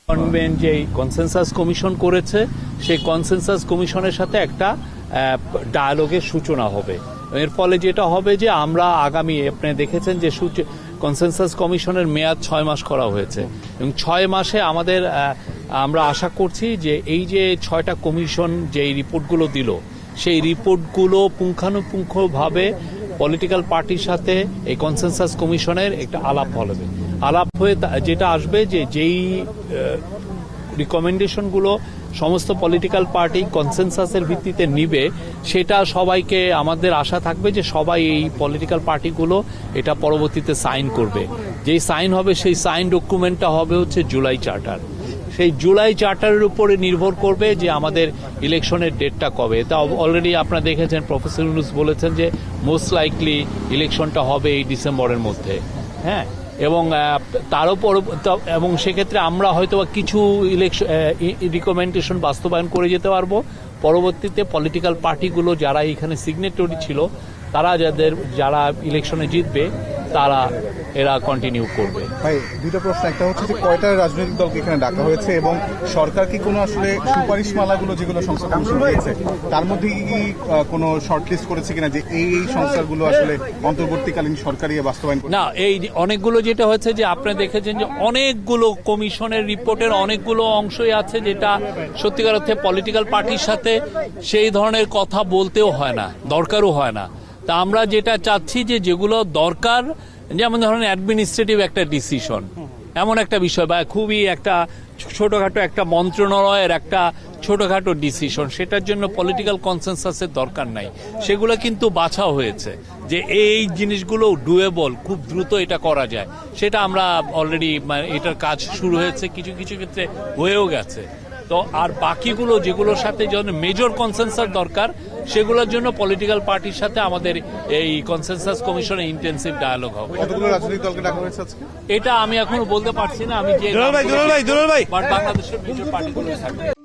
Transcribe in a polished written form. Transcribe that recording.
Government যে consensus commission করেছে সেই কনসেনসাস কমিশনের সাথে একটা ডায়ালগের সূচনা হবে। এর ফলে যেটা হবে যে আমরা আগামী আপনি দেখেছেন যে কনসেনসাস কমিশনের মেয়াদ 6 মাস করা হয়েছে এবং 6 মাসে আমাদের আমরা আশা করছি যে এই যে 6টা কমিশন যে রিপোর্টগুলো দিল সেই রিপোর্টগুলো পুঙ্খানুপুঙ্খভাবে পলিটিক্যাল পার্টির সাথে এই কনসেনসাস কমিশনের একটা আলাপ হবে। আলাপ হয়ে যেটা আসবে যে যেই রিকমেন্ডেশনগুলো সমস্ত পলিটিক্যাল পার্টি কনসেনসাসের ভিত্তিতে নিবে সেটা সবাইকে আমাদের আশা থাকবে যে সবাই এই পলিটিক্যাল পার্টিগুলো এটা পরবর্তীতে সাইন করবে। যেই সাইন হবে সেই সাইন ডকুমেন্টটা হবে হচ্ছে জুলাই চার্টার। সেই জুলাই চার্টারের উপরে নির্ভর করবে যে আমাদের ইলেকশনের ডেটটা কবে। তা অলরেডি আপনারা দেখেছেন প্রফেসর ইউনূস বলেছেন যে মোস্ট লাইকলি ইলেকশনটা হবে এই ডিসেম্বরের মধ্যে। হ্যাঁ, এবং তার উপর এবং সেক্ষেত্রে আমরা হয়তো কিছু ইলেকশন রিকমেন্ডেশন বাস্তবায়ন করে যেতে পারবো। পরবর্তীতে পলিটিক্যাল পার্টিগুলো যারা এখানে সিগনেটরি ছিল তারা যারা ইলেকশনে জিতবে তারা এরা কন্টিনিউ করবে। ভাই দুটো প্রশ্ন, একটা হচ্ছে যে কয়টা রাজনৈতিক দলকে এখানে ডাকা হয়েছে এবং সরকার কি কোনো আসলে সুপারিশমালাগুলো যেগুলো সংস্থা কমিশন দিয়েছে তার মধ্যে কি কোনো শর্টলিস্ট করেছে কিনা যে এই সংস্থাগুলো আসলে অন্তর্বর্তীকালীন সরকারি বাস্তবায়ন না, এই অনেকগুলো যেটা হচ্ছে যে আপনি দেখেছেন যে অনেকগুলো কমিশনের রিপোর্টের অনেকগুলো অংশই আছে যেটা সত্যিকার অর্থে পলিটিক্যাল পার্টির সাথে সেই ধরনের কথা বলতেও হয় না, দরকারও হয় না। তা আমরা যেটা চাচ্ছি যে যেগুলো দরকার, যেমন ধরেন অ্যাডমিনিস্ট্রেটিভ একটা ডিসিশন, এমন একটা বিষয় বা খুবই একটা ছোটখাটো একটা মন্ত্রণালয়ের একটা ছোটখাটো ডিসিশন, সেটার জন্য পলিটিক্যাল কনসেনসাসের দরকার নাই। সেগুলো কিন্তু বাছা হয়েছে যে এই জিনিসগুলো ডুয়েবল, খুব দ্রুত এটা করা যায়। সেটা আমরা অলরেডি এটার কাজ শুরু হয়েছে, কিছু কিছু ক্ষেত্রে হয়েও গেছে। তো আর বাকিগুলো যেগুলোর সাথে যখন মেজর কনসেনসাস দরকার সেগুলোর জন্য পলিটিক্যাল পার্টির সাথে আমাদের এই কনসেনসাস কমিশনে ইন্টেন্সিভ ডায়ালগ হবে। কতগুলো রাজনৈতিক দলকে ডাকা হয়েছে আজকে এটা আমি এখনো বলতে পারছি না। আমি যে বাংলাদেশের মেজর পার্টিগুলো থাকবে